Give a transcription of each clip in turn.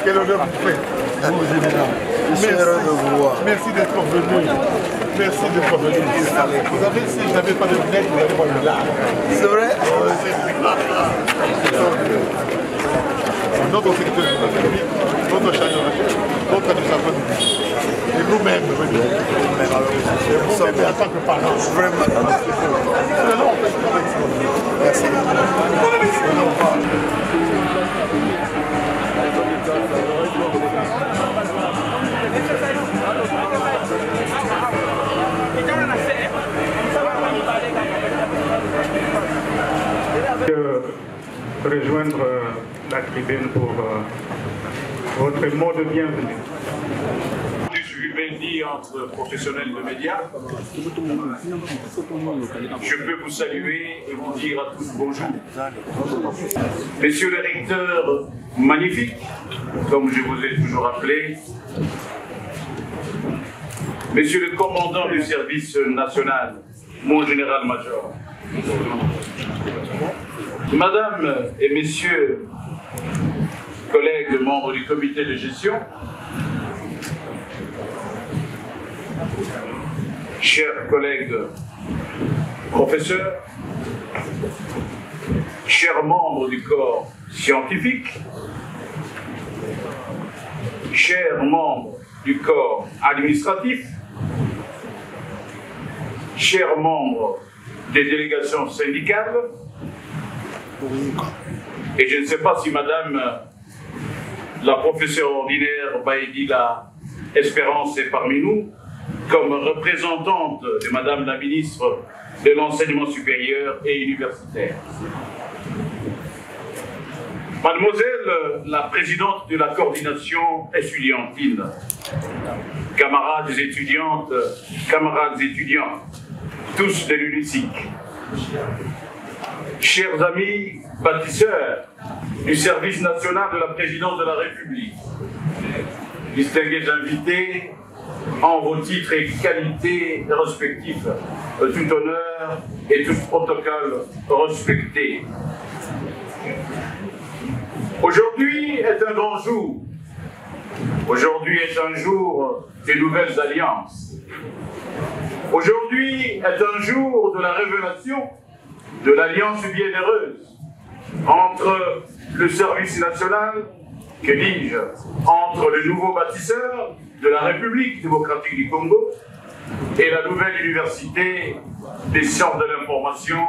Quel honneur vous faites. Merci d'être venu. Merci d'être venu. Vous savez, si je n'avais pas de lunettes, vous n'avez pas de larmes. C'est vrai? Notre secteur de la famille, notre chagrin, notre administration et nous-mêmes, nous-mêmes en tant que parents. Vraiment. Merci. Rejoindre la tribune pour votre mot de bienvenue. Je vais dire entre professionnels de médias, je peux vous saluer et vous dire à tous bonjour. Messieurs les recteurs magnifiques, comme je vous ai toujours appelé, Monsieur le commandant du service national, mon général-major, Madame et Messieurs, collègues membres du comité de gestion, chers collègues professeurs, chers membres du corps scientifique, chers membres du corps administratif, chers membres des délégations syndicales, et je ne sais pas si Madame la professeure ordinaire Baïdila Espérance est parmi nous, comme représentante de Madame la ministre de l'Enseignement supérieur et universitaire. Mademoiselle la présidente de la coordination estudiantine, camarades étudiantes, camarades étudiants, tous de l'UNISIC, chers amis bâtisseurs du service national de la présidence de la République, distingués invités en vos titres et qualités respectifs, tout honneur et tout protocole respecté. Aujourd'hui est un grand jour. Aujourd'hui est un jour de nouvelles alliances. Aujourd'hui est un jour de la révélation de l'alliance bienheureuse entre le service national, que dis-je, entre le nouveau bâtisseur de la République démocratique du Congo et la nouvelle université des sciences de l'information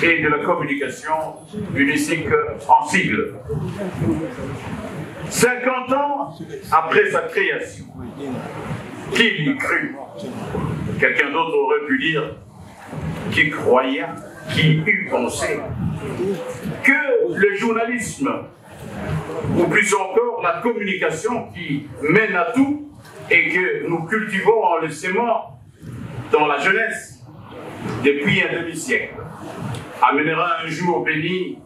et de la communication, UNISIC en sigle. 50 ans après sa création, qui l'y crut? Quelqu'un d'autre aurait pu dire qui croyait, qui eût pensé que le journalisme, ou plus encore la communication qui mène à tout et que nous cultivons en le sémant dans la jeunesse depuis un demi-siècle, amènera un jour béni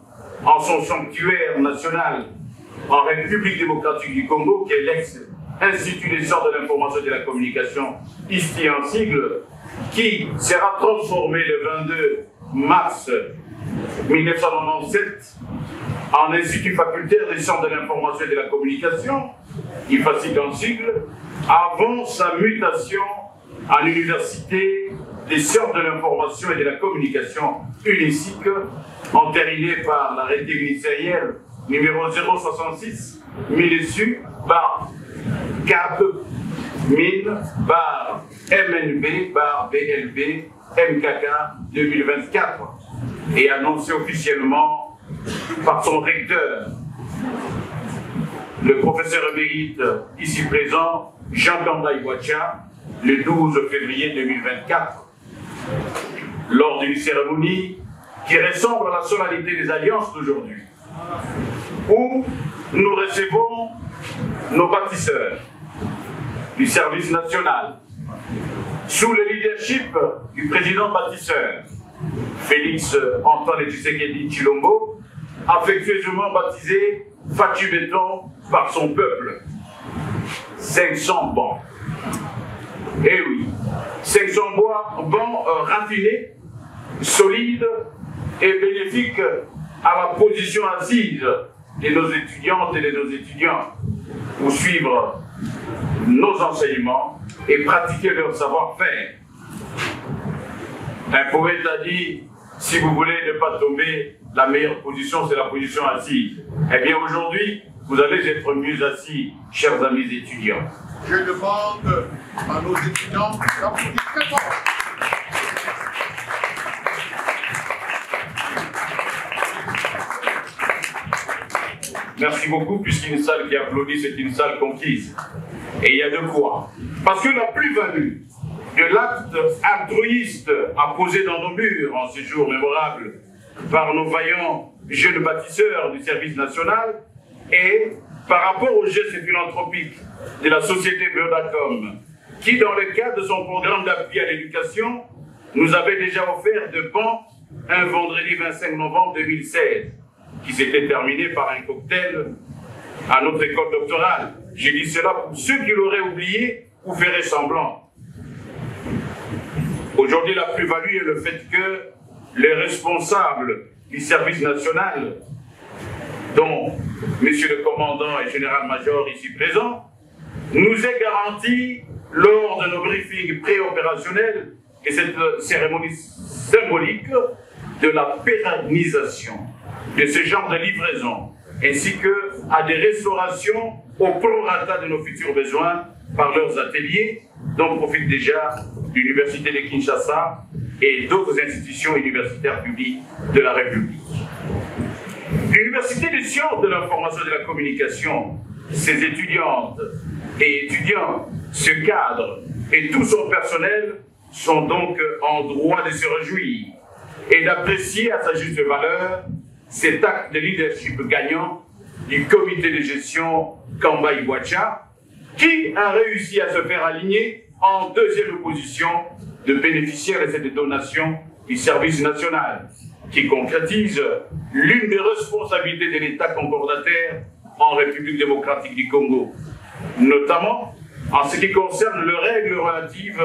en son sanctuaire national en République démocratique du Congo, qui est l'ex-Institut des sciences de l'information et de la communication, ici en sigle, qui sera transformé le 22 mars 1997 en Institut facultaire des sciences de l'information et de la communication, IFASIC en sigle, avant sa mutation à l'Université des sciences de l'information et de la communication, UNISIC, entérinée par l'arrêté ministériel numéro 066 1000 par CAB 1000 par MNB par BLB MKK 2024 et annoncé officiellement par son recteur, le professeur émérite ici présent, Jean-Kanda Iwacha, le 12 février 2024, lors d'une cérémonie qui ressemble à la solennité des alliances d'aujourd'hui, où nous recevons nos bâtisseurs du service national, sous le leadership du président bâtisseur, Félix Antoine Tshisekedi Tshilombo, affectueusement baptisé Fatou Béton par son peuple. 500 bancs. Eh oui, 500 bancs raffinés, solides et bénéfiques à la position assise de nos étudiantes et de nos étudiants. pour suivre nos enseignements et pratiquer leur savoir-faire. Un poète a dit, si vous voulez ne pas tomber, la meilleure position, c'est la position assise. Eh bien, aujourd'hui, vous allez être mieux assis, chers amis étudiants. Je demande à nos étudiants d'applaudir très fort. Merci beaucoup, puisqu'une salle qui applaudit, c'est une salle conquise. Et il y a de quoi. Parce que la plus-value de l'acte altruiste apposé dans nos murs en ces jours mémorables par nos vaillants jeunes bâtisseurs du service national et par rapport aux gestes philanthropiques de la société Vodacom, qui, dans le cadre de son programme d'appui à l'éducation, nous avait déjà offert de bancs un vendredi 25 novembre 2016, qui s'était terminé par un cocktail à notre école doctorale. J'ai dit cela pour ceux qui l'auraient oublié ou feraient semblant. Aujourd'hui, la plus-value est le fait que les responsables du service national, dont Monsieur le commandant et général-major ici présent, nous aient garanti lors de nos briefings préopérationnels et cette cérémonie symbolique de la pérennisation de ce genre de livraison, ainsi qu'à des restaurations au prorata de nos futurs besoins par leurs ateliers, dont profite déjà l'Université de Kinshasa et d'autres institutions universitaires publiques de la République. L'Université des sciences de l'information et de la communication, ses étudiantes et étudiants, ce cadre et tout son personnel sont donc en droit de se réjouir et d'apprécier à sa juste valeur cet acte de leadership gagnant du comité de gestion Kamba Iwacha, qui a réussi à se faire aligner en deuxième position de bénéficiaires de cette donation du service national, qui concrétise l'une des responsabilités de l'État concordataire en République démocratique du Congo, notamment en ce qui concerne les règles relatives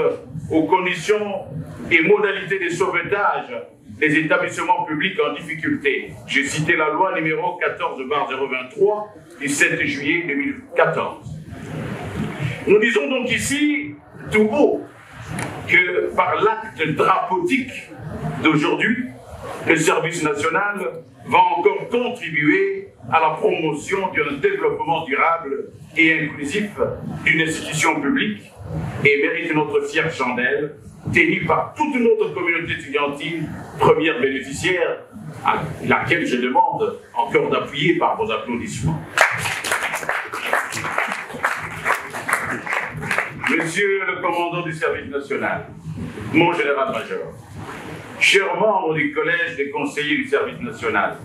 aux conditions et modalités de sauvetage des établissements publics en difficulté. J'ai cité la loi numéro 14/023 du 7 juillet 2014. Nous disons donc ici, tout haut, que par l'acte drapeautique d'aujourd'hui, le service national va encore contribuer à la promotion d'un développement durable et inclusif d'une institution publique et mérite notre fière chandelle, tenue par toute notre communauté étudiantine, première bénéficiaire, à laquelle je demande encore d'appuyer par vos applaudissements. Monsieur le commandant du service national, mon général-major, chers membres du collège des conseillers du service national,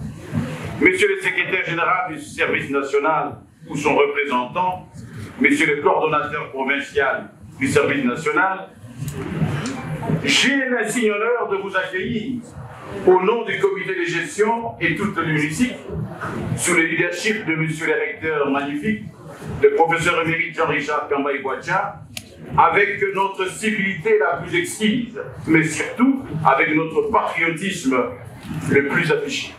monsieur le secrétaire général du service national ou son représentant, monsieur le coordonnateur provincial du service national, j'ai l'insigne honneur de vous accueillir au nom du comité de gestion et toute l'UNICIC, sous le leadership de monsieur le recteur magnifique, le professeur émérite Jean-Richard Kamba Iwacha, avec notre civilité la plus exquise, mais surtout avec notre patriotisme le plus affiché.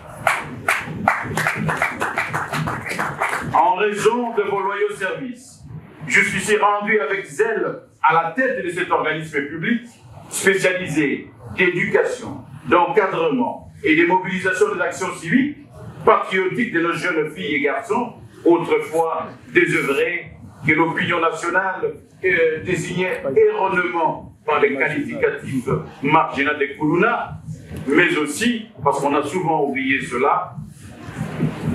En raison de vos loyaux services, jusqu'ici rendus avec zèle à la tête de cet organisme public spécialisé d'éducation, d'encadrement et de mobilisation des actions civiques, patriotiques de nos jeunes filles et garçons, autrefois désœuvrés, que l'opinion nationale désignait erronément par les qualificatifs marginaux de Kuluna, mais aussi, parce qu'on a souvent oublié cela,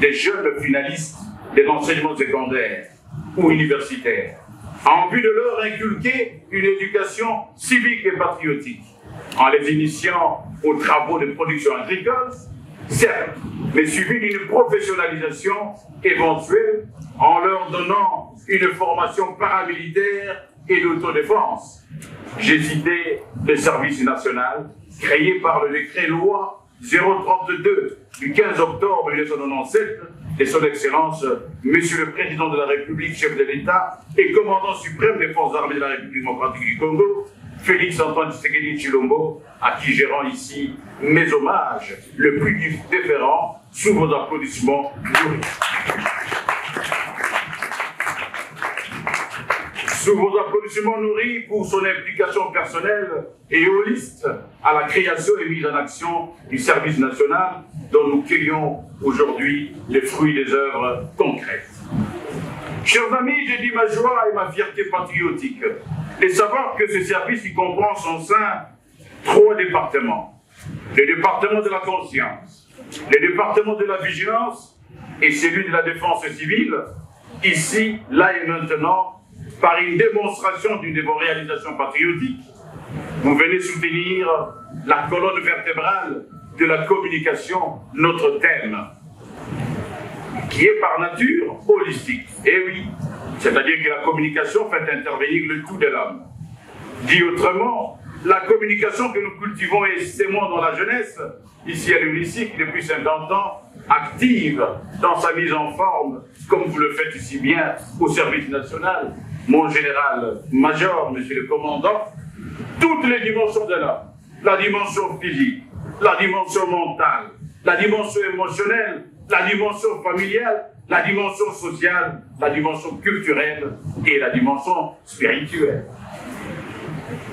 des jeunes finalistes de l'enseignement secondaire ou universitaire, en vue de leur inculquer une éducation civique et patriotique, en les initiant aux travaux de production agricole, certes, mais suivi d'une professionnalisation éventuelle en leur donnant une formation paramilitaire et d'autodéfense. J'ai cité le service national créé par le décret-loi 032 du 15 octobre 1997 de son Excellence, Monsieur le Président de la République, chef de l'État et commandant suprême des forces armées de la République démocratique du Congo, Félix Antoine Tshisekedi Tshilombo, à qui je rends ici mes hommages le plus déférents sous vos applaudissements. sous vos applaudissements nourris pour son implication personnelle et holiste à la création et mise en action du service national dont nous cueillons aujourd'hui les fruits des œuvres concrètes. Chers amis, j'ai dit ma joie et ma fierté patriotique et savoir que ce service y comprend en son sein 3 départements. Le département de la conscience, le département de la vigilance et celui de la défense civile, ici, là et maintenant, par une démonstration d'une de vos réalisations patriotiques, vous venez soutenir la colonne vertébrale de la communication, notre thème, qui est par nature holistique. Et oui, c'est-à-dire que la communication fait intervenir le tout de l'homme. Dit autrement, la communication que nous cultivons aisément dans la jeunesse, ici à l'hémicycle depuis 50 ans, active dans sa mise en forme, comme vous le faites ici bien au service national, mon général-major, monsieur le commandant, toutes les dimensions de l'homme, la dimension physique, la dimension mentale, la dimension émotionnelle, la dimension familiale, la dimension sociale, la dimension culturelle et la dimension spirituelle.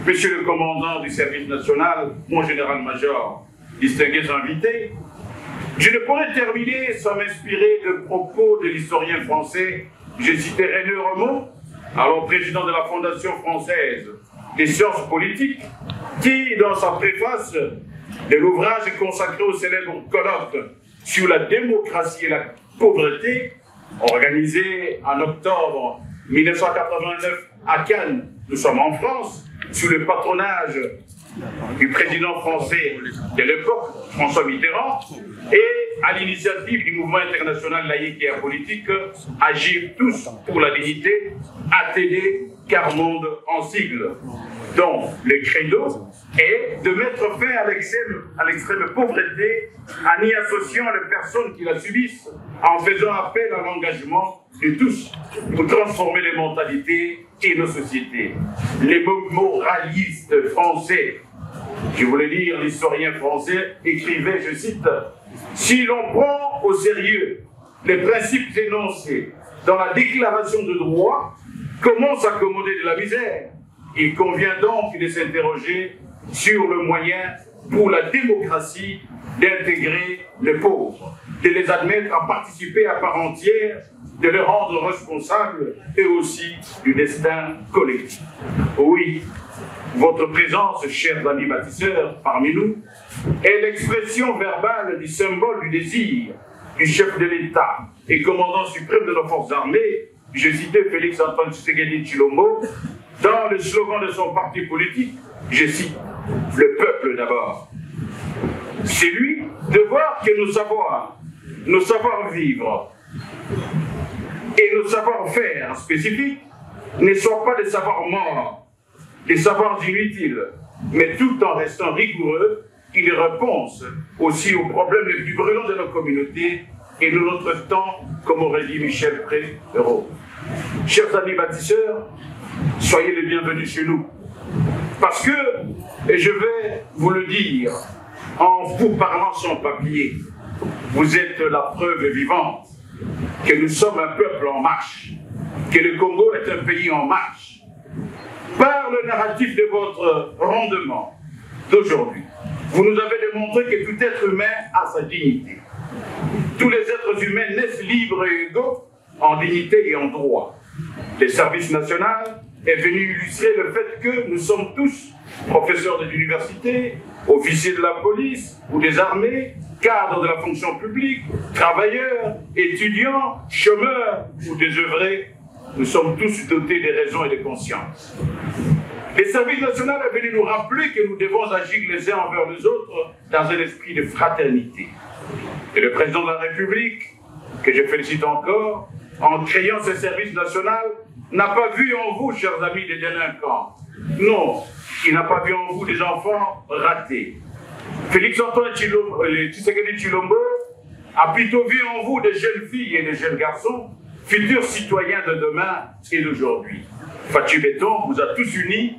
Monsieur le commandant du service national, mon général-major, distingués invités, je ne pourrais terminer sans m'inspirer de propos de l'historien français, je citerai René Raumont, alors président de la Fondation française des sciences politiques, qui, dans sa préface de l'ouvrage consacré au célèbre colloque sur la démocratie et la pauvreté, organisé en octobre 1989 à Cannes, nous sommes en France, sous le patronage du président français de l'époque, François Mitterrand, et à l'initiative du mouvement international laïque et apolitique, Agir tous pour la dignité, ATD, quart monde en sigle, dont le credo est de mettre fin à l'extrême pauvreté en y associant les personnes qui la subissent, en faisant appel à l'engagement de tous pour transformer les mentalités et nos sociétés. Les moralistes français, je voulais dire l'historien français, écrivait, je cite, « Si l'on prend au sérieux les principes énoncés dans la déclaration de droit, comment s'accommoder de la misère? Il convient donc de s'interroger sur le moyen pour la démocratie d'intégrer les pauvres, de les admettre à participer à part entière, de les rendre responsables et aussi du destin collectif. » Oui, votre présence, chers amis bâtisseurs, parmi nous, est l'expression verbale du symbole du désir du chef de l'État et commandant suprême de nos forces armées, je citais Félix-Antoine Tshisekedi Tshilombo, dans le slogan de son parti politique, je cite, « Le peuple d'abord ». C'est lui de voir que nos savoir-vivre et nos savoir-faire spécifiques ne soient pas des savoirs morts, des savoirs inutiles, mais tout en restant rigoureux, ils répondent aussi aux problèmes les plus brûlants de nos communautés et de notre temps, comme aurait dit Michel Prérault. Chers amis bâtisseurs, soyez les bienvenus chez nous. Parce que, et je vais vous le dire, en vous parlant sans papier, vous êtes la preuve vivante que nous sommes un peuple en marche, que le Congo est un pays en marche. Par le narratif de votre rendement d'aujourd'hui, vous nous avez démontré que tout être humain a sa dignité. Tous les êtres humains naissent libres et égaux en dignité et en droit. Le service national est venu illustrer le fait que nous sommes tous professeurs de l'université, officiers de la police ou des armées, cadres de la fonction publique, travailleurs, étudiants, chômeurs ou désœuvrés. Nous sommes tous dotés de raison et de conscience. Le service national est venu nous rappeler que nous devons agir les uns envers les autres dans un esprit de fraternité. Et le président de la République, que je félicite encore, en créant ce service national, n'a pas vu en vous, chers amis, des délinquants. Non, il n'a pas vu en vous des enfants ratés. Félix-Antoine Tshisekedi Tshilombo a plutôt vu en vous des jeunes filles et des jeunes garçons, futurs citoyens de demain et d'aujourd'hui. Fatou Béton vous a tous unis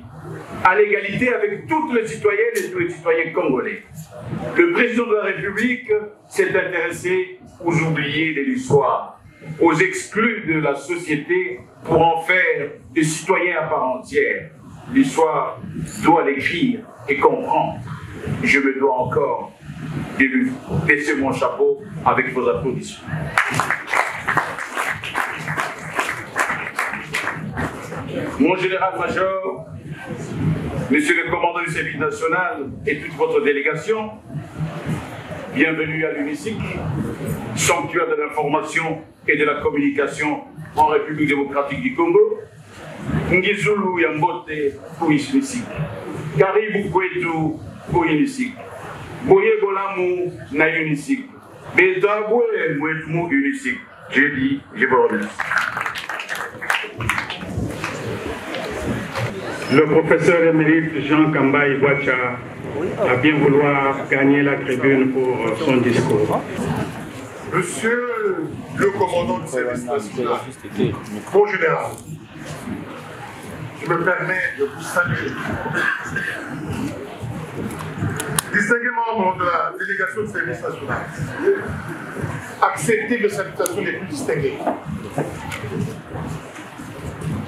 à l'égalité avec toutes les citoyennes et tous les citoyens congolais. Le président de la République s'est intéressé aux oubliés de l'histoire. aux exclus de la société pour en faire des citoyens à part entière. L'histoire doit l'écrire et comprendre. Je me dois encore de lui baisser mon chapeau avec vos applaudissements. Mon général-major, monsieur le commandant du service national et toute votre délégation, bienvenue à l'UNICIC, sanctuaire de l'information et de la communication en République démocratique du Congo. Ngizulu Yambote pour UNICIC. Karibu kwetu pour UNICIC. Boye Bolamu na UNICIC. Bezabwe mwetu mu UNICIC. Je dis, je vous remercie. Le professeur émérite Jean Kamba Iwacha a bien vouloir gagner la tribune pour son discours. Monsieur le commandant du service national, mon général, je me permets de vous saluer. Distingués membres de la délégation du service national, acceptez les salutations les plus distinguées.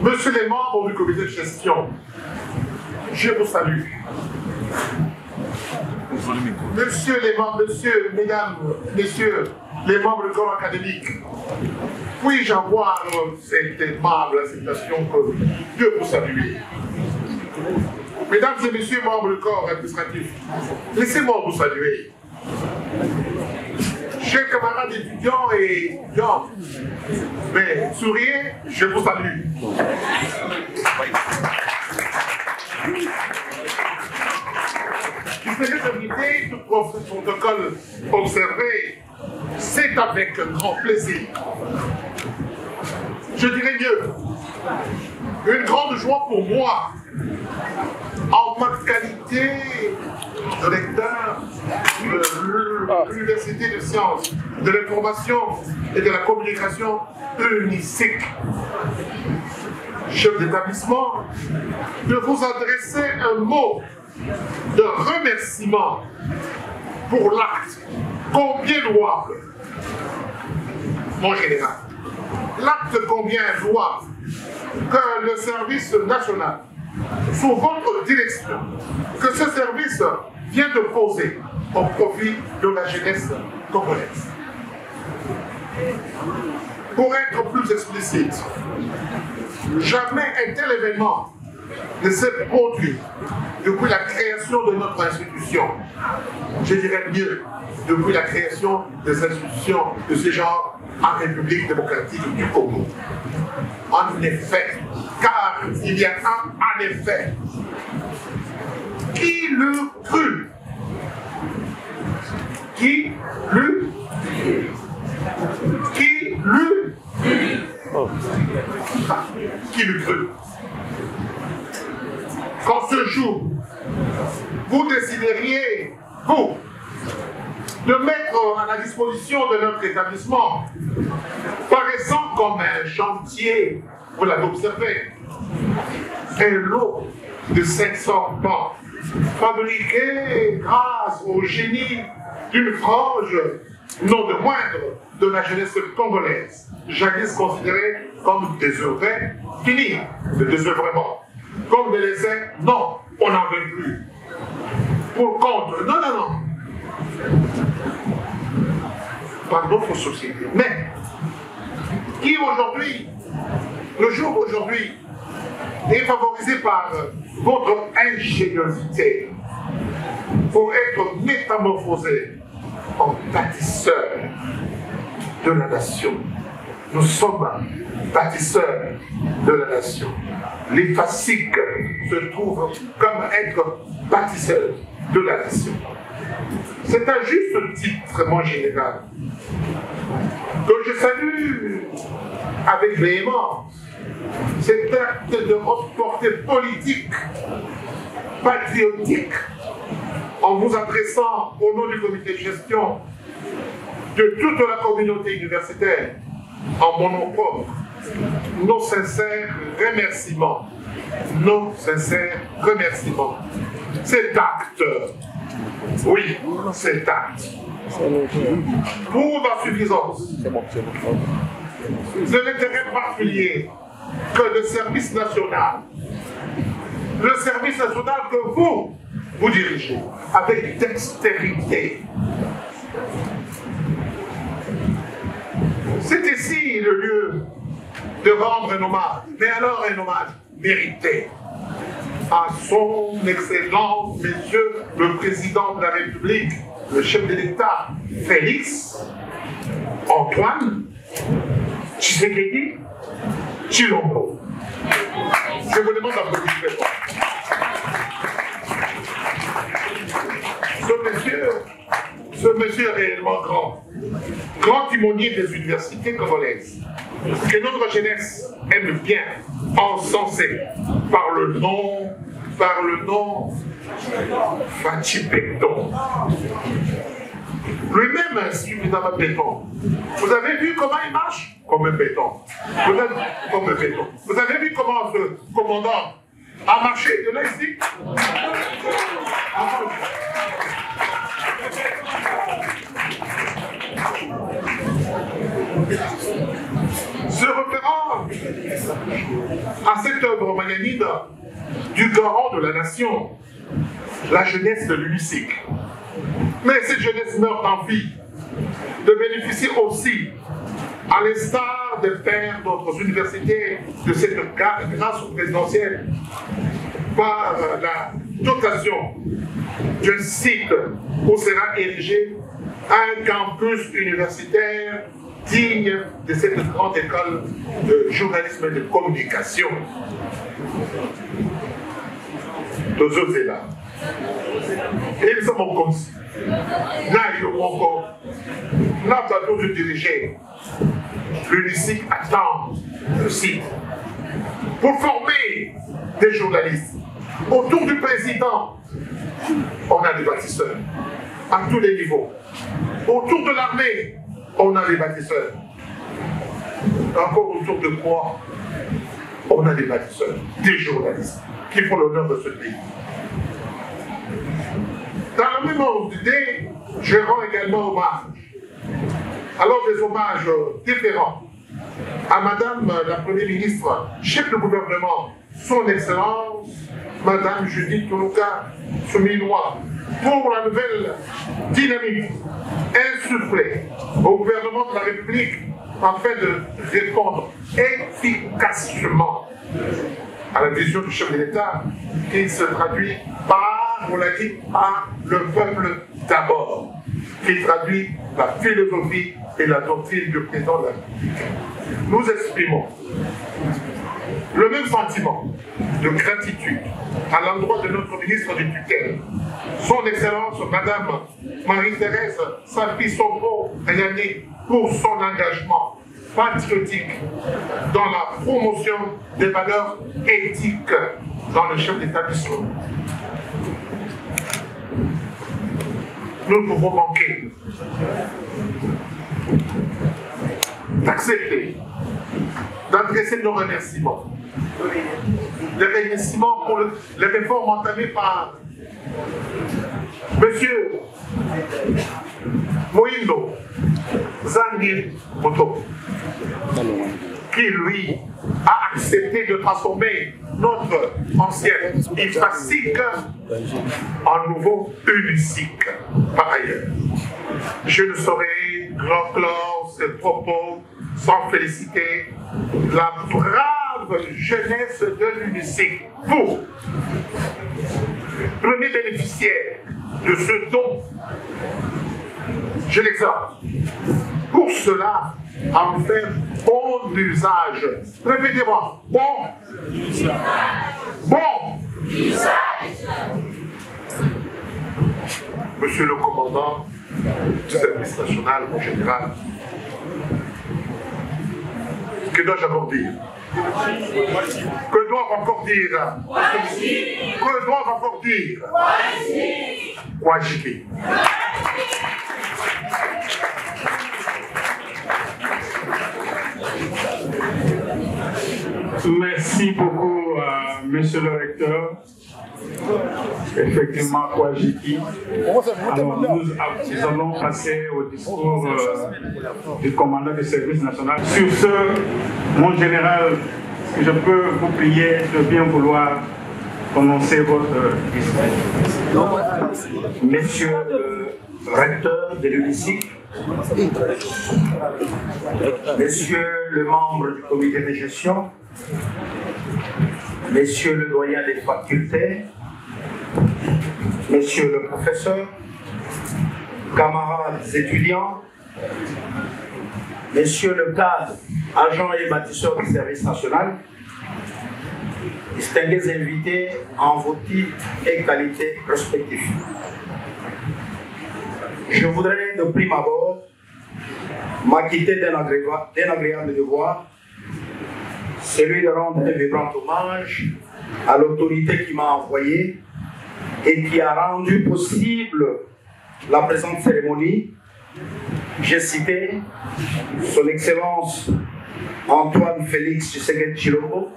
Monsieur les membres du comité de gestion, je vous salue. Mesdames, messieurs, les membres du corps académique, puis-je avoir cette aimable acceptation que Dieu vous salue. Mesdames et messieurs, membres du corps administratif, laissez-moi vous saluer. Chers camarades étudiants et étudiantes, mais souriez, je vous salue. Distingués tout protocole observé, c'est avec grand plaisir. Je dirais mieux, une grande joie pour moi, en ma qualité de lecteur de l'Université de sciences, de l'information et de la communication UNICIC, chef d'établissement, de vous adresser un mot de remerciement pour l'acte combien louable, mon général, l'acte combien louable que le service national, sous votre direction, que ce service vient de poser au profit de la jeunesse congolaise. Pour être plus explicite, jamais un tel événement ne s'est produit depuis la création de notre institution. Je dirais mieux, depuis la création des institutions de ce genre en République démocratique du Congo. En effet, car il y a en effet, qui l'eût cru? Qui l'eût? Qui l'eût? Qui l'eût cru? Qu'en ce jour, vous décideriez, vous, de mettre à la disposition de notre établissement, paraissant comme un chantier, vous l'avez observé, un lot de 500 pans, fabriqué grâce au génie d'une frange, non de moindre, de la jeunesse congolaise, jadis considérée comme désœuvrée, finie de désœuvrement. Comme des laissés, non, on n'en veut plus. Pour contre, non, non, non. Par notre société. Mais, qui aujourd'hui, le jour d'aujourd'hui, est favorisé par votre ingéniosité pour être métamorphosé en bâtisseur de la nation. Nous sommes bâtisseurs de la nation. Les fasciques se trouvent comme être bâtisseurs de la nation. C'est un juste titre, mon général, que je salue avec véhémence. Cet acte de haute portée politique, patriotique, en vous adressant au nom du comité de gestion de toute la communauté universitaire, en mon nom propre, nos sincères remerciements. Nos sincères remerciements. Cet acte, oui, cet acte, prouve à suffisance de l'intérêt particulier que le service national. Le service national que vous dirigez avec dextérité. C'est ici le lieu de rendre un hommage, mais alors un hommage mérité à son Excellence, Monsieur le Président de la République, le chef de l'État, Félix Antoine Tshisekedi Tshilombo. Je vous demande d'applaudir. Ce monsieur est réellement grand timonier des universités congolaises, que notre jeunesse aime bien encenser par le nom Fachi Béton. Lui-même est suffisamment béton. Vous avez vu comment il marche? Comme un béton. Comme un béton. Vous avez vu comment ce commandant a marché de là ici? Se référant à cette œuvre magnanime du garant de la nation, la jeunesse de l'UNICIC. Mais cette jeunesse meurt en vie de bénéficier aussi, à l'instar des pères d'autres universités, de cette grâce présidentielle par la dotation d'un site où sera érigé un campus universitaire digne de cette grande école de journalisme et de communication. Nous sommes là. Et nous sommes conscients. Nous avons tous dirigé l'UNICIC attend le site pour former des journalistes. Autour du président, on a des bâtisseurs à tous les niveaux. Autour de l'armée, on a des bâtisseurs. Encore autour de quoi? On a des bâtisseurs, des journalistes qui font l'honneur de ce pays. Dans le même ordre d'idée, je rends également hommage. Alors des hommages différents à Madame la Première ministre, chef de gouvernement, son Excellence, Madame Judith Toulouka Souminois, pour la nouvelle dynamique insufflée au gouvernement de la République afin de répondre efficacement à la vision du chef de l'État qui se traduit par, on l'a dit, par le peuple d'abord, qui traduit la philosophie et la doctrine du président de la République. Nous exprimons le même sentiment de gratitude à l'endroit de notre ministre du tutelle, son Excellence Madame Marie-Thérèse Safi-Songro Ayane, pour son engagement patriotique dans la promotion des valeurs éthiques dans le chef d'établissement. Nous ne pouvons manquer d'accepter, d'adresser nos remerciements. Les remerciements pour les réformes entamées par Monsieur Moïndo Zangil Moto, qui lui a accepté de transformer notre ancienne IFASIC en nouveau UNICIC par ailleurs. Je ne saurais clore ce propos sans féliciter la brave jeunesse de l'UNICIC. Vous, premier bénéficiaire de ce don, je l'exhorte. Pour cela, à en faire bon usage. Répétez-moi. Bon usage. Bon usage. Monsieur le commandant du service national en général, que dois-je encore dire? Que dois-je encore dire? Que dois-je encore dire? Ouajiki. Merci beaucoup, monsieur le recteur. Effectivement, Kouadjiki. Alors, nous allons passer au discours du commandant du service national. Sur ce, mon général, je peux vous prier de bien vouloir prononcer votre discours. Monsieur le recteur de l'UNICIC, Monsieur le membre du comité de gestion, Monsieur le doyen des facultés, Monsieur le professeur, camarades étudiants, Monsieur le cadre, agent et bâtisseur du service national, distingués invités en vos titres et qualités respectifs. Je voudrais de prime abord m'acquitter d'un agréable devoir, celui de rendre un vibrant hommage à l'autorité qui m'a envoyé et qui a rendu possible la présente cérémonie. J'ai cité Son Excellence Antoine Félix Tshisekedi Tshilombo,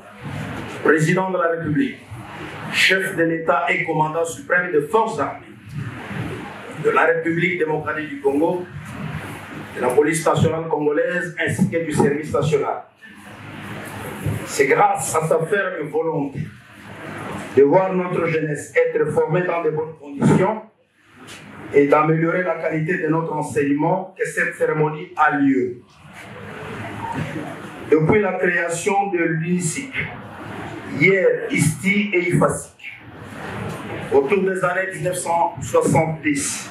président de la République, chef de l'État et commandant suprême des forces armées de la République démocratique du Congo, de la police nationale congolaise ainsi que du service national. C'est grâce à sa ferme volonté de voir notre jeunesse être formée dans de bonnes conditions et d'améliorer la qualité de notre enseignement que cette cérémonie a lieu. Depuis la création de l'UNICIC, hier, ISTI et IFASIC, autour des années 1970,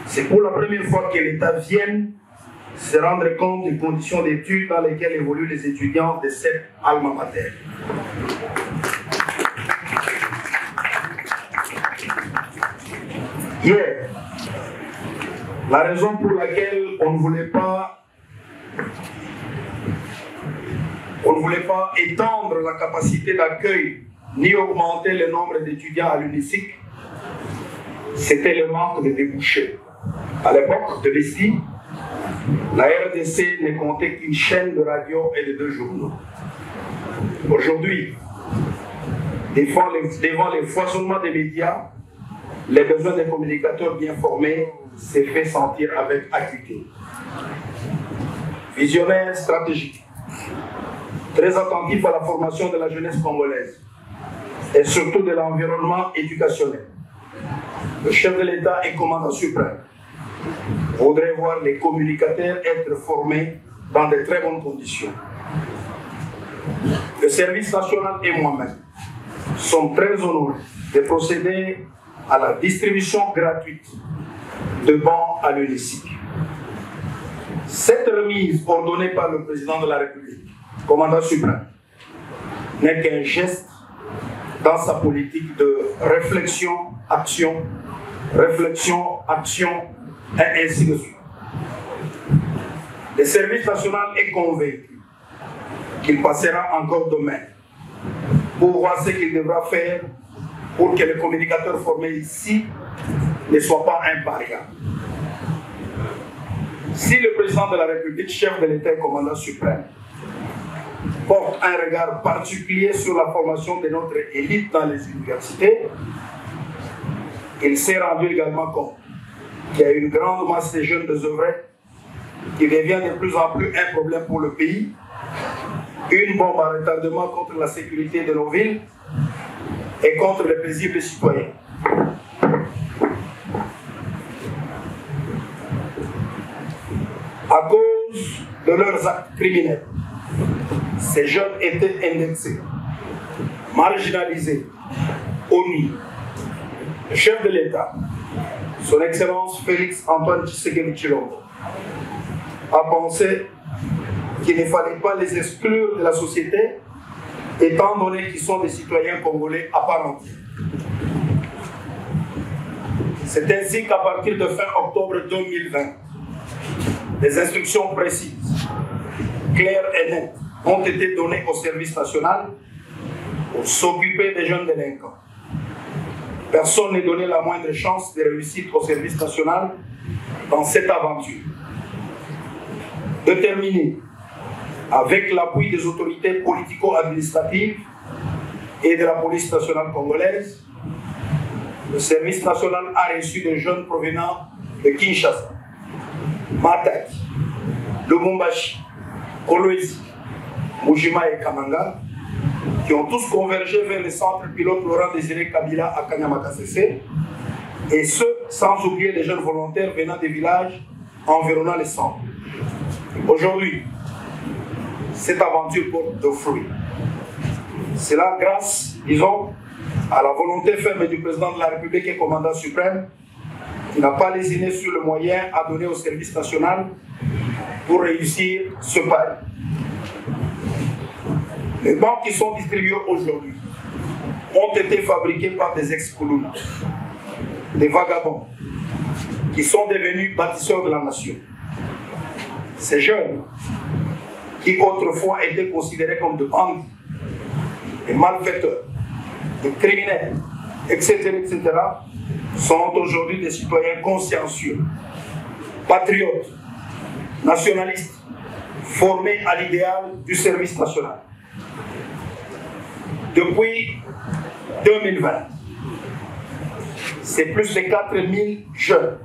c'est pour la première fois que l'État vienne se rendre compte des conditions d'études dans lesquelles évoluent les étudiants de cette alma mater. Hier, la raison pour laquelle on ne voulait pas étendre la capacité d'accueil ni augmenter le nombre d'étudiants à l'UNICIC, c'était le manque de débouchés. À l'époque de l'ISTI, la RDC ne comptait qu'une chaîne de radio et de 2 journaux. Aujourd'hui, devant les foisonnements des médias, les besoins des communicateurs bien formés s'est fait sentir avec acuité. Visionnaire stratégique, très attentif à la formation de la jeunesse congolaise et surtout de l'environnement éducationnel, le chef de l'État et commandant suprême voudrait voir les communicateurs être formés dans de très bonnes conditions. Le service national et moi-même sommes très honorés de procéder à la distribution gratuite de bancs à l'UNICIC. Cette remise ordonnée par le président de la République, commandant suprême, n'est qu'un geste dans sa politique de réflexion, action, et ainsi de suite. Le service national est convaincu qu'il passera encore demain pour voir ce qu'il devra faire pour que les communicateurs formés ici ne soient pas un paria. Si le président de la République, chef de l'État et commandant suprême, porte un regard particulier sur la formation de notre élite dans les universités, il s'est rendu également compte qu'il y a une grande masse de jeunes désœuvrés qui devient de plus en plus un problème pour le pays, une bombe à retardement contre la sécurité de nos villes et contre les paisibles citoyens. À cause de leurs actes criminels, ces jeunes étaient indexés, marginalisés, honnis. Le chef de l'État, son Excellence Félix Antoine Tshisekedi Tshilombo, a pensé qu'il ne fallait pas les exclure de la société, étant donné qu'ils sont des citoyens congolais à part entière. C'est ainsi qu'à partir de fin octobre 2020, des instructions précises, claires et nettes, ont été données au service national pour s'occuper des jeunes délinquants. Personne n'est donné la moindre chance de réussite au service national dans cette aventure. Déterminé, avec l'appui des autorités politico-administratives, et de la police nationale congolaise, le service national a reçu des jeunes provenant de Kinshasa, Matadi, Lubumbashi, Kolwezi, Mujima et Kamanga, qui ont tous convergé vers le centre pilote Laurent Désiré Kabila à Kanyama-Kasese, et ce, sans oublier les jeunes volontaires venant des villages environnant les centres. Aujourd'hui, cette aventure porte de fruits. C'est là grâce, disons, à la volonté ferme du président de la République et commandant suprême, qui n'a pas lésiné sur le moyen à donner au service national pour réussir ce pari. Les banques qui sont distribuées aujourd'hui ont été fabriquées par des ex-Koulouna, des vagabonds, qui sont devenus bâtisseurs de la nation. Ces jeunes, qui autrefois étaient considérés comme de bandits, des malfaiteurs, des criminels, etc., sont aujourd'hui des citoyens consciencieux, patriotes, nationalistes, formés à l'idéal du service national. Depuis 2020, c'est plus de 4000 jeunes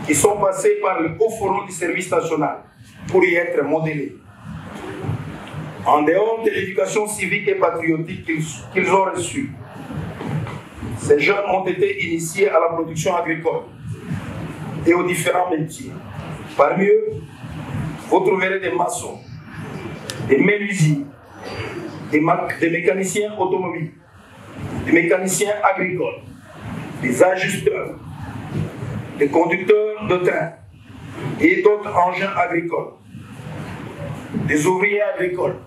qui sont passés par le haut forum du service national pour y être modélés. En dehors de l'éducation civique et patriotique qu'ils ont reçue, ces jeunes ont été initiés à la production agricole et aux différents métiers. Parmi eux, vous trouverez des maçons, des menuisiers, des mécaniciens automobiles, des mécaniciens agricoles, des ajusteurs, des conducteurs de train et d'autres engins agricoles, des ouvriers agricoles,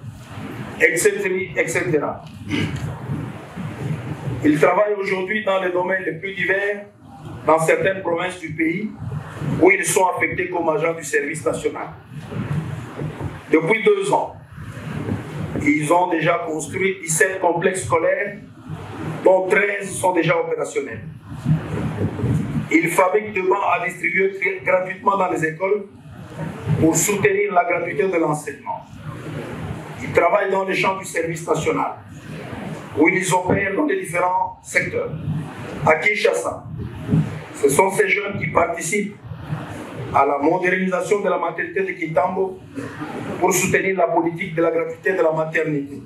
etc. Ils travaillent aujourd'hui dans les domaines les plus divers dans certaines provinces du pays où ils sont affectés comme agents du service national. Depuis 2 ans, ils ont déjà construit 17 complexes scolaires, dont 13 sont déjà opérationnels. Ils fabriquent des bancs à distribuer gratuitement dans les écoles pour soutenir la gratuité de l'enseignement. Ils travaillent dans les champs du service national, où ils opèrent dans les différents secteurs. À Kinshasa, ce sont ces jeunes qui participent à la modernisation de la maternité de Kitambo pour soutenir la politique de la gratuité de la maternité.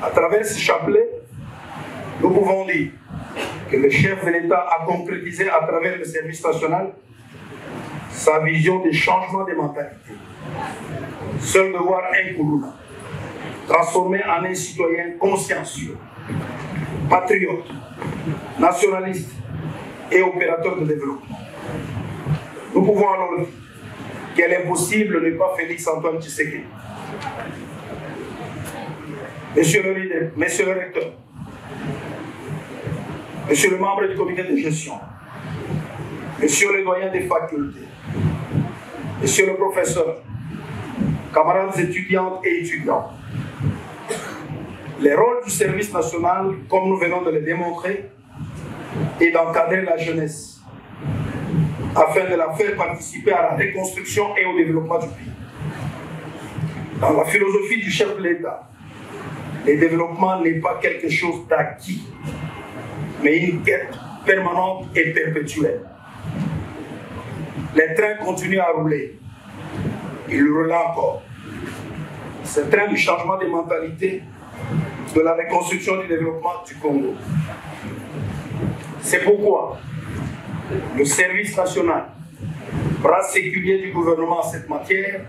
À travers ce chapelet, nous pouvons dire que le chef de l'État a concrétisé à travers le service national sa vision des changements de mentalité. Seul de voir un Koulouna transformé en un citoyen consciencieux, patriote, nationaliste et opérateur de développement. Nous pouvons alors dire qu'elle est impossible n'est pas Félix Antoine Tshisekedi. Monsieur le leader, monsieur le recteur, monsieur le membre du comité de gestion, monsieur le doyen des facultés, monsieur le professeur, camarades étudiantes et étudiants, le rôle du service national, comme nous venons de le démontrer, est d'encadrer la jeunesse afin de la faire participer à la reconstruction et au développement du pays. Dans la philosophie du chef de l'État, le développement n'est pas quelque chose d'acquis, mais une quête permanente et perpétuelle. Les trains continuent à rouler. Ils roulent encore. C'est le train du changement des mentalités, de la reconstruction du développement du Congo. C'est pourquoi le service national, bras séculier du gouvernement en cette matière,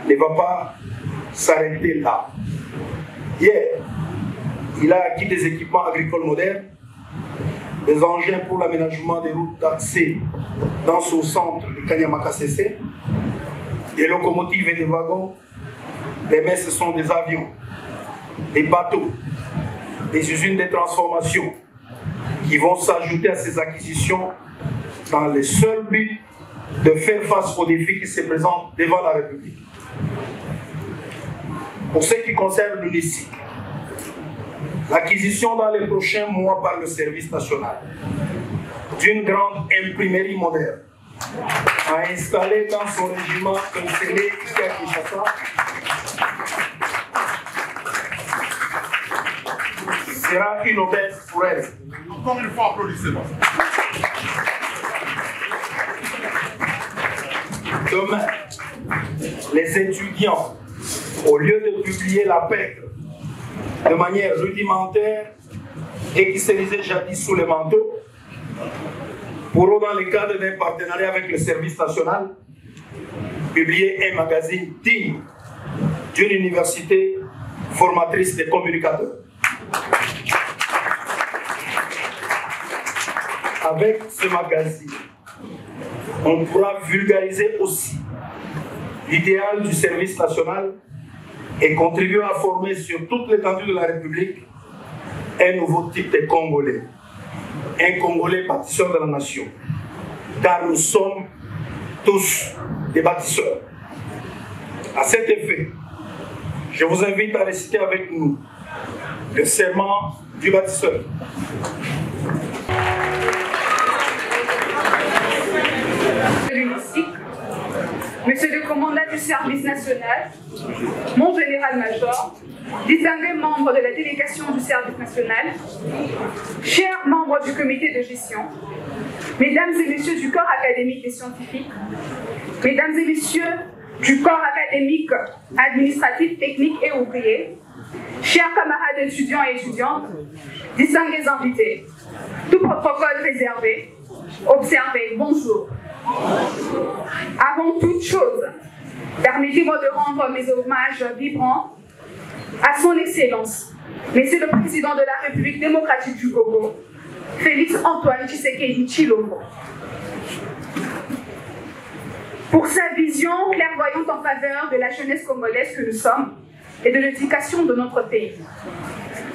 ne va pas s'arrêter là. Hier, il a acquis des équipements agricoles modernes, des engins pour l'aménagement des routes d'accès dans son centre de Kanyama-Kasese, des locomotives et des wagons. Mais ce sont des avions, des bateaux, des usines de transformation qui vont s'ajouter à ces acquisitions dans le seul but de faire face aux défis qui se présentent devant la République. Pour ce qui concerne l'UNICIC, l'acquisition dans les prochains mois par le service national d'une grande imprimerie moderne à installer dans son régiment installé ici à Kinshasa sera une aubaine pour elle. Encore une fois, applaudissez-moi. Demain, les étudiants, au lieu de publier la pègre de manière rudimentaire et qui se lisait jadis sous les manteaux, pourront, dans le cadre d'un partenariat avec le service national, publier un magazine digne d'une université formatrice de communicateurs. Avec ce magazine, on pourra vulgariser aussi l'idéal du service national et contribuer à former sur toute l'étendue de la République un nouveau type de Congolais. Un Congolais bâtisseur de la nation. Car nous sommes tous des bâtisseurs. À cet effet, je vous invite à réciter avec nous le serment du bâtisseur. Monsieur le commandant du service national, mon général-major, distingués membres de la délégation du service national, chers membres du comité de gestion, mesdames et messieurs du corps académique et scientifique, mesdames et messieurs du corps académique, administratif, technique et ouvrier, chers camarades étudiants et étudiantes, distingués invités, tout protocole réservé, observez, bonjour. Avant toute chose, permettez-moi de rendre mes hommages vibrants à son Excellence, Monsieur le Président de la République démocratique du Congo, Félix Antoine Tshisekedi Tshilombo, pour sa vision clairvoyante en faveur de la jeunesse congolaise que nous sommes et de l'éducation de notre pays.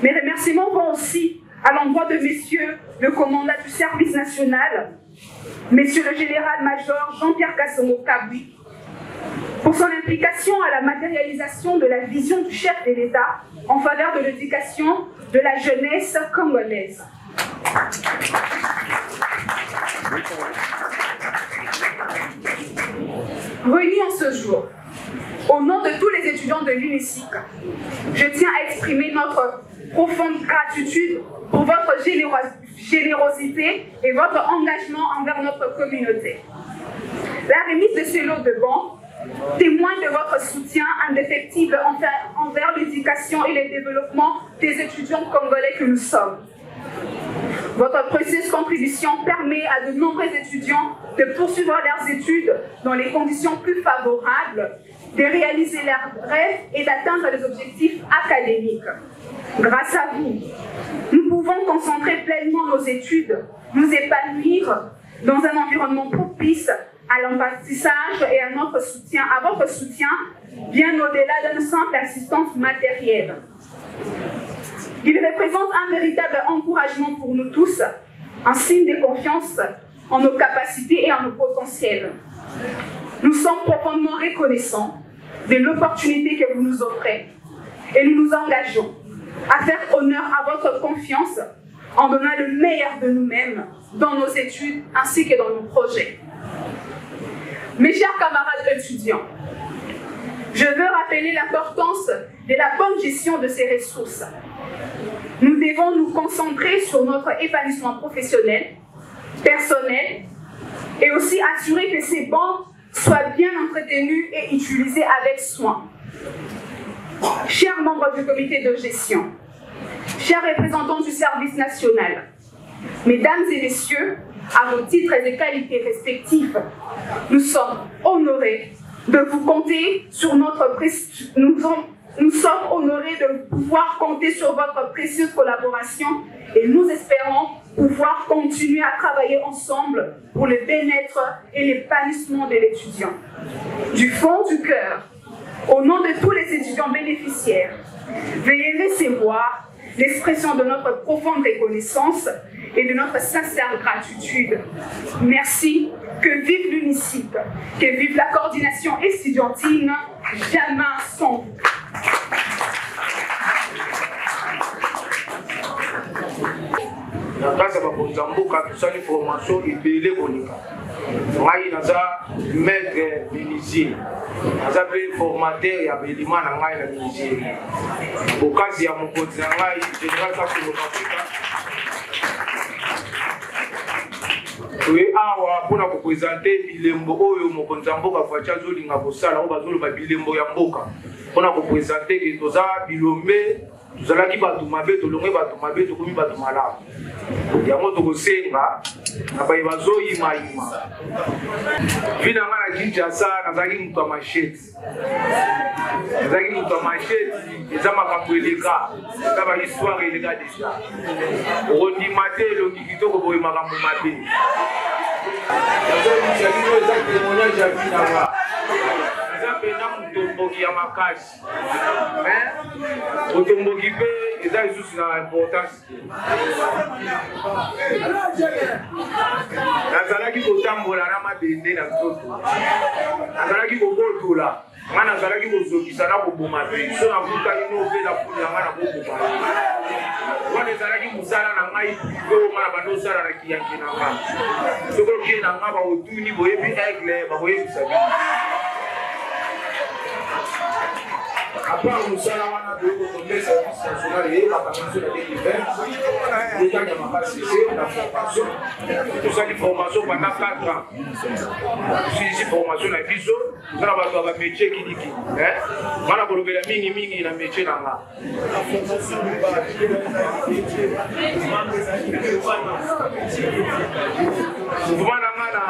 Mes remerciements vont aussi à l'endroit de Messieurs le commandant du service national, Monsieur le général-major Jean-Pierre Kasongo-Kabui, pour son implication à la matérialisation de la vision du chef de l'État en faveur de l'éducation de la jeunesse congolaise. Réunis en ce jour, au nom de tous les étudiants de l'UNICIC, je tiens à exprimer notre profonde gratitude pour votre générosité et votre engagement envers notre communauté. La remise de ce lot de bons témoigne de votre soutien indéfectible envers l'éducation et le développement des étudiants congolais que nous sommes. Votre précieuse contribution permet à de nombreux étudiants de poursuivre leurs études dans les conditions plus favorables, de réaliser leurs rêves et d'atteindre les objectifs académiques. Grâce à vous, nous pouvons concentrer pleinement nos études, nous épanouir dans un environnement propice à l'apprentissage et à votre soutien, bien au-delà d'une simple assistance matérielle. Il représente un véritable encouragement pour nous tous, un signe de confiance en nos capacités et en nos potentiels. Nous sommes profondément reconnaissants de l'opportunité que vous nous offrez et nous nous engageons à faire honneur à votre confiance en donnant le meilleur de nous-mêmes dans nos études ainsi que dans nos projets. Mes chers camarades étudiants, je veux rappeler l'importance de la bonne gestion de ces ressources. Nous devons nous concentrer sur notre épanouissement professionnel, personnel, et aussi assurer que ces bancs soient bien entretenus et utilisés avec soin. Chers membres du comité de gestion, chers représentants du service national, mesdames et messieurs, à vos titres et qualités respectifs, nous sommes honorés de vous compter sur notre nous sommes honorés de pouvoir compter sur votre précieuse collaboration et nous espérons pouvoir continuer à travailler ensemble pour le bien-être et l'épanouissement de l'étudiant. Du fond du cœur, au nom de tous les étudiants bénéficiaires, veuillez recevoir l'expression de notre profonde reconnaissance et de notre sincère gratitude. Merci, que vive l'UNICIC, que vive la coordination estudiantine, jamais sans vous. na kasa bakonza mboka tosali formation ebele koleka ngai naza maître menuisier naza mpe formateur ya belima na ngai na menuisier bokasi ya mokonzi na ngai général Kasongo Afrika toye awa mpona kopresente bilembo oyo mokonzi ya mboka faci azolinga kosala oyo bazoloba bilembo ya mboka mpona kopresente ke toza bilombe tozalaki bato mabe tolonge bato mabe tokomi bato malamu yango tokosenga na baye bazoyimayima vi na nga na Kinshasa nazalaki moto ya mashete eza makambo eleka eza bahistoire eleka deja okondima te elongi kitoko boye makambo mabe eza témoignage ya vi na nga eza mpena motomboki ya makasi motomboki mpe eza lisusu na importance nazalaki kotambola na mabende na nzoto nazalaki kobotola nga nazalaki kozokisa na koboma mpe so navutaki no mpe na puni na nga na koboma wana ezalaki mosala na ngai prive nga na bando osala na kiyangi na nga soki okie na nga baotuni boyebi aigle bakoyebisa bino apart mosala wana toyokotombe service national eyebaka biso na 2020 etanya makasi ese na formation tosali formation pendant 4 ans tosilisi formation na biso toza na bato ya bamétier kiliki ngana kolobela mingi na métier na nga mouvement na nga na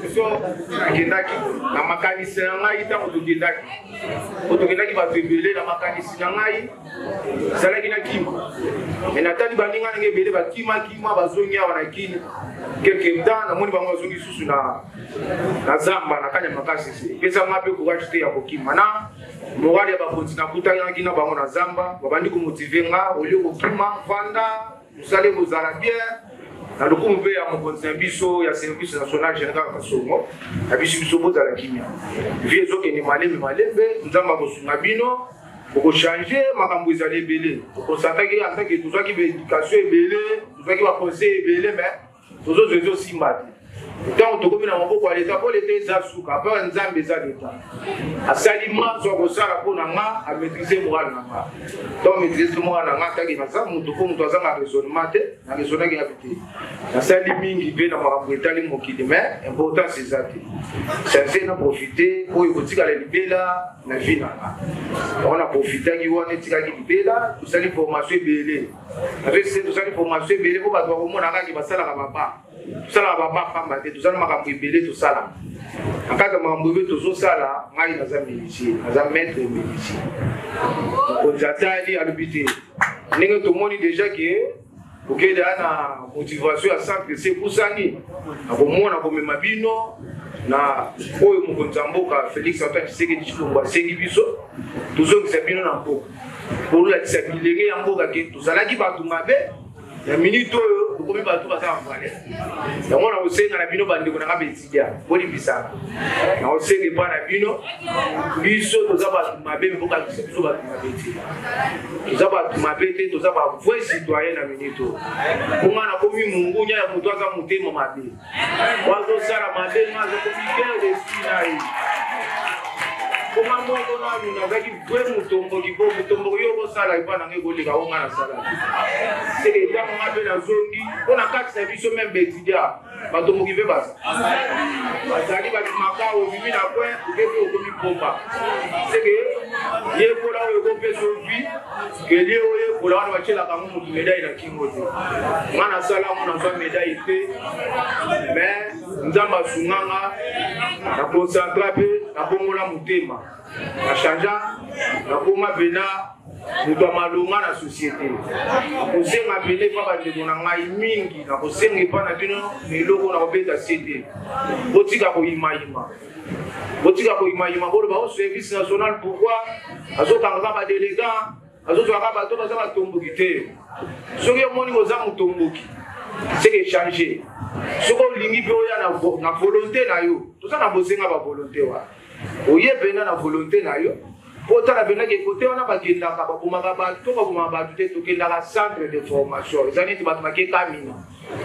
biso nakendaki na makanisi na ngai ntango tokendaki bato ebele na makanisi na ngai ezalaki na kima me natali baninga ndenge ebele bakima bazongi awa na kini quelque temps namoni bango bazongi lisusu na zamba na kanya makasi se epesa nga mpe courage te ya kokima na morale ya bakonzi nakutanaki na bango na zamba babandi komotive nga olie kokima vanda mosala kozala bien na lokumu mpe ya mokonzi na biso ya service national général Kasongo na biso bozala kimia vi ezokende malembe nzambe akosunga bino okochange makambo ezali ebele okosantaki antake tozwaki baéducation ebele tozwaki baconseil ebele me tozozwa ezosimba te ntango tokomi na maboko ya leta mpo leta eza suka apart nzambe eza leta asali maso akosala mpo na nga amaîtrise morale na nga donc maîtrise morale na nga ntange naza moto mpo moto azanga raisonnement te na raisonnaki yapi te nasali mingi mpe na makambo etali mokili mais importance eza te change na profite oyo kotikala libela na vie na nga donc na profitaki wana etikaki libela tosali formation ebele tosali formation ebele mpo bato bakomona kaki basalaka baba tosala baba pamba te tozala makambo ebele tosala na kati ya makambo ebele tozosala ngai naza menuisier naza maître menuisier mokonzi atali alobi te ndenge tomoni deja ke okende na motivation ya centre se kusani nakomona komema bino na oyo mokonzi ya mboka Félix Antoine Tshisekedi Tshilombo asengi biso tozongisa bino na mboka kolakisa bilenge ya mboka ke tozalaki bato mabe na minute oyo tokomi bato baza bavale yango na kosenga na bino bandeko na nga betidia bolibisaka na kosenga epa na bino biso toza bato mabe mboka biso bato mabe te toza bato mabe te toza bavrai citoyen na minute oyo konga nakomi mungunya ya moto aza motema mabe wazosala mabe nga azokomi bien desi na ye koma moko nanu nazaki vre motomboki po motomboki yo kosala epa nange koleka o nga nasala seke etango nga mpe nazongi mpo na kati na biso meme betudia batomboki mpe bazali batimaka obimi na kwe okepe okomi pomba seke yekola oyo ekopesa ovi kelie oyekola wana batyelaka ngo motu medai na kingo te nga nasala ngo nazwa medai te mais nzambe asunganga na concentra mpe nabongola motema nachangea nakoma pena moto ya malonga na société nakosenga pene epa bandeko na ngai mingi nakosenga epa na bino eloko na kobeta sie te botika koyimayima boloba o service national pourquoi azokangaka badelega azozwaka bato baza batomboki te soki omoni koza motomboki seke echange soki olingi mpe oya na volonté na yo toza na bosenga bavolonté wana oye pena na volonté na yo Pour la venir de côté, on a pas de centre de formation. Les années, tu vas te marquer Camino.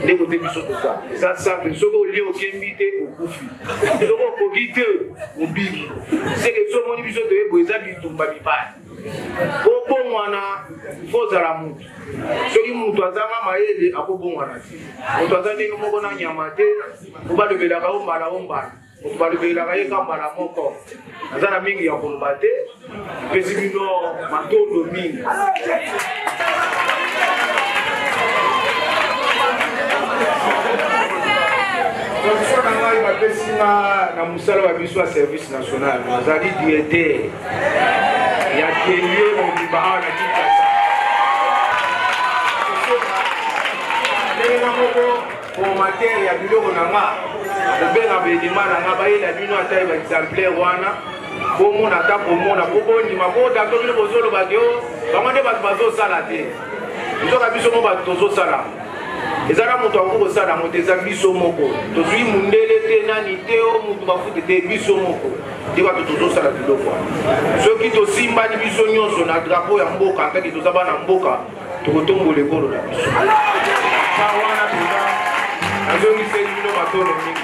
Les côtés du saut de ça. Ça, centre, ce qu'on lit au Kembité, au Koufi. Ce qu'on quitte au Big. C'est que ce qu'on dit, de Eboisa, du Tumbabipa. Au bon, on a faux à la mouche. Ce qui m'a dit, c'est à bon, on a dit. On a dit, on a Yamate, on va lever la raon, on va lever la rayon comme la moko. Azana mingi ya kombate, pesibino matondo mingi. Donc ça on va passer na musala wa biso service national. Nazali directeur. Ya kelio on dit ba na Kinshasa. Ndenge moko pour matière ya biloko na nga. Le bien avait dit mal à Nabaye, la nuit à taille exemplaire, Wana, pour mon attaque, pour mon attaque, pour mon attaque, pour mon attaque, pour mon attaque, pour mon attaque, pour mon attaque, pour mon attaque, pour mon attaque, ezala moto akoko sala moto eza biso moko tozwi mundele te nani te o moto bafuti te biso moko te bato tozosala biloko soki tosimbani biso nyonso na drapeau ya mboka kaki toza bana mboka tokotombola ekolo na biso wana toza nazongiseli bino matono mingi.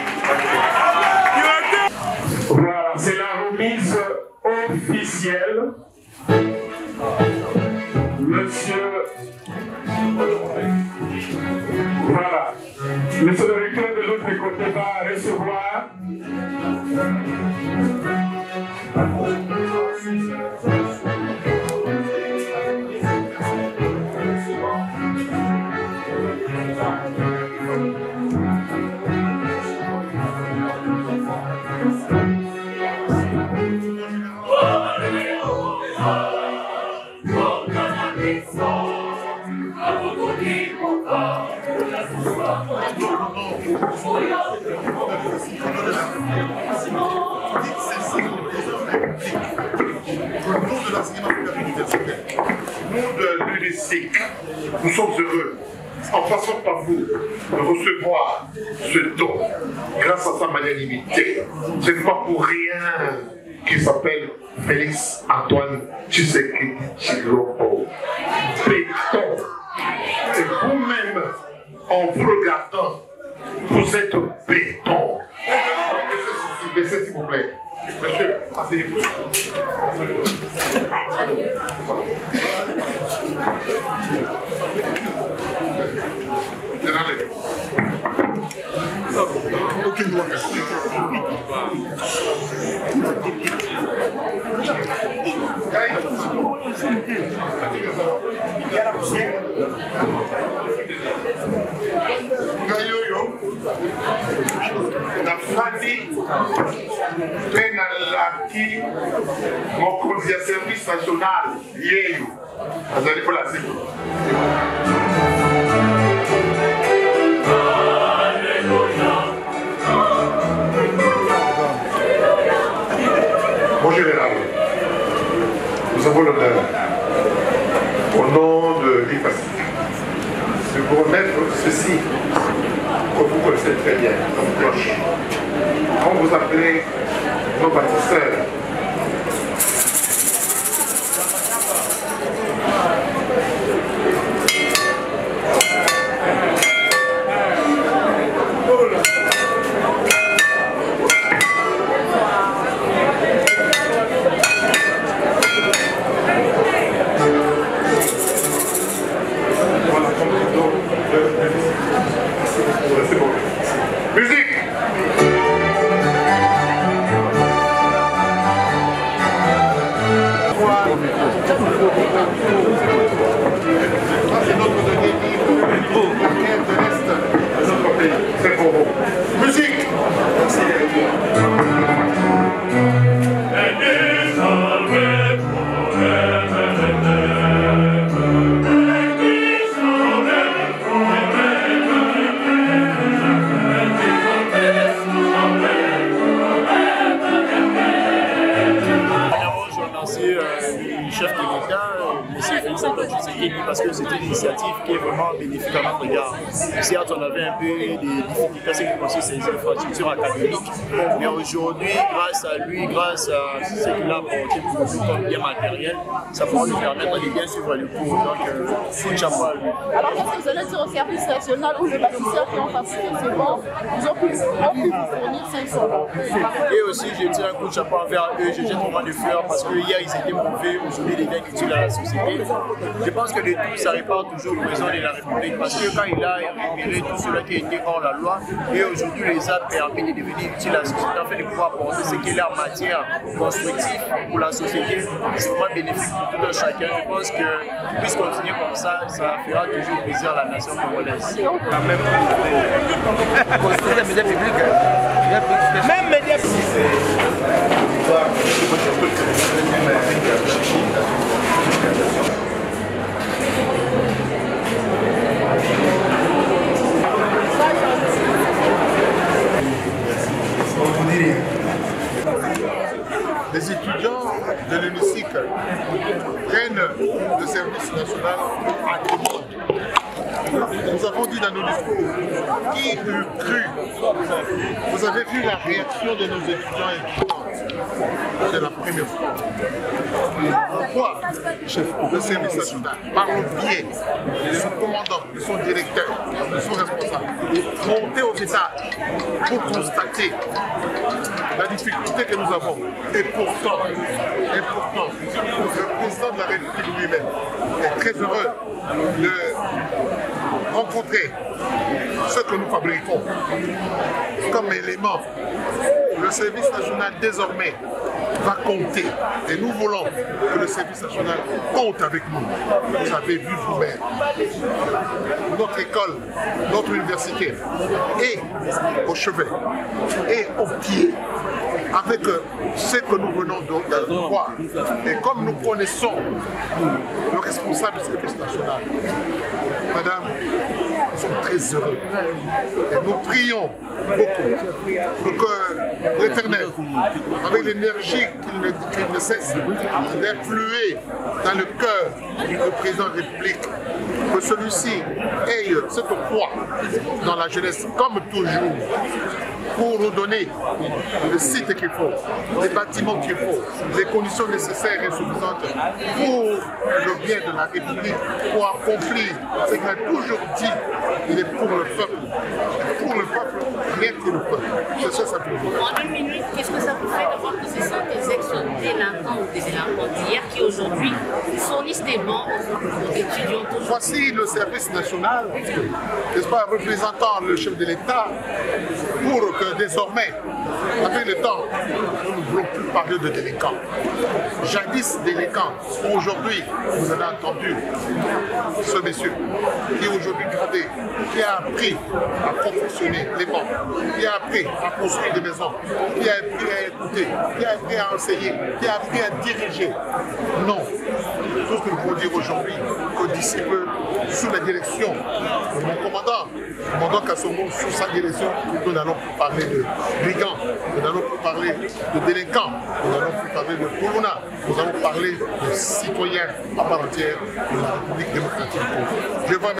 Voilà, c'est la remise officielle. Monsieur... Voilà. Monsieur le recteur de l'autre côté va recevoir... Nous sommes heureux, en passant par vous, de recevoir ce don grâce à sa magnanimité. Ce n'est pas pour rien qu'il s'appelle Félix Antoine Tshisekedi Tshilombo. Béton. Et vous-même, en vous regardant, vous êtes béton. Baissez s'il vous plaît. Monsieur, asseyez-vous. Aucune loi. La famille peine à l'acquis mon conseiller service national hier. Vous allez pour la cible. Mon général, nous avons l'honneur, au nom de l'IFASIC, de vous remettre ceci, que vous connaissez très bien, comme cloche. On vous appelez nos bâtisseurs. Musique! C'est notre dernier livre, la guerre de l'Est de notre pays. C'est pour vous. Musique! initiative qui est vraiment bénéfique à notre regard. Certes, on avait un peu des difficultés à ce qui concerne ces infrastructures académiques, mais aujourd'hui, grâce à lui, grâce à ce qu'il a apporté pour nous comme bien matériel, ça pourra nous permettre de bien suivre le cours. Donc, tout chapeau à lui. Alors, qu'est-ce que vous allez dire au service national où les bâtisseurs qui ont fabriqué ce banc, ils ont pu vous fournir 500 bancs? Et aussi, je tire un coup de chapeau envers eux, je jette vraiment de fleurs parce que hier ils étaient mauvais, aujourd'hui ils deviennent utiles à la société. Je pense que le tout, ça répond toujours au président de la République parce que quand il a récupéré tout cela qui était hors la loi et aujourd'hui les a permis de devenir utiles à la société, en fait de pouvoir apporter ce qu'il a en matière constructive pour la société, c'est vraiment bénéfique pour tout un chacun. Je pense que puisse continuer comme ça fera toujours plaisir à la nation congolaise. Même médias publics. Les étudiants de l'hémicycle prennent le service national à demande. Nous avons dit dans nos discours, qui eût cru? Vous avez vu la réaction de nos étudiants et étudiantes. C'est la première fois. Pourquoi le service national, par le biais de son commandant, de son directeur, de son responsable, monter aux étages pour constater la difficulté que nous avons. Et pourtant, le président de la République lui-même est très heureux de rencontrer ce que nous fabriquons comme élément. Le service national désormais va compter et nous voulons que le service national compte avec nous. Vous avez vu vous-même notre école, notre université est au chevet et au pied avec ce que nous venons de voir. Et comme nous connaissons le responsable du service national, madame, nous sommes très heureux. Et nous prions beaucoup pour que l'Éternel, avec l'énergie qu'il ne cesse d'influer dans le cœur du président de la République, que celui-ci ait cette foi dans la jeunesse, comme toujours, pour nous donner le site qu'il faut, les bâtiments qu'il faut, les conditions nécessaires et suffisantes pour le bien de la République, pour accomplir ce qu'il a toujours dit, il est pour le peuple. Pour le peuple, rien que le peuple. C'est ça, ça peut vous dire. En une minute, qu'est-ce que ça vous fait de voir que ce sont des ex-délinquants ou des délinquants d'hier qui aujourd'hui fournissent des bancs aux étudiants? Voici le service national, n'est-ce pas, représentant le chef de l'État, pour que désormais, avec le temps, nous ne voulons plus parler de délinquants. Jadis délinquants, aujourd'hui, vous avez entendu ce monsieur qui aujourd'hui gradé, qui a appris à confectionner les bancs, qui a appris à construire des maisons, qui a appris à écouter, qui a appris à enseigner, qui a appris à diriger. Non. Tout ce que nous pouvons dire aujourd'hui, que d'ici peu, sous la direction de mon commandant Kasongo, sous sa direction, nous n'allons plus parler de brigands, nous n'allons plus parler de délinquants, nous n'allons plus parler de Polouna, nous allons parler de citoyens à part entière de la République démocratique du Congo.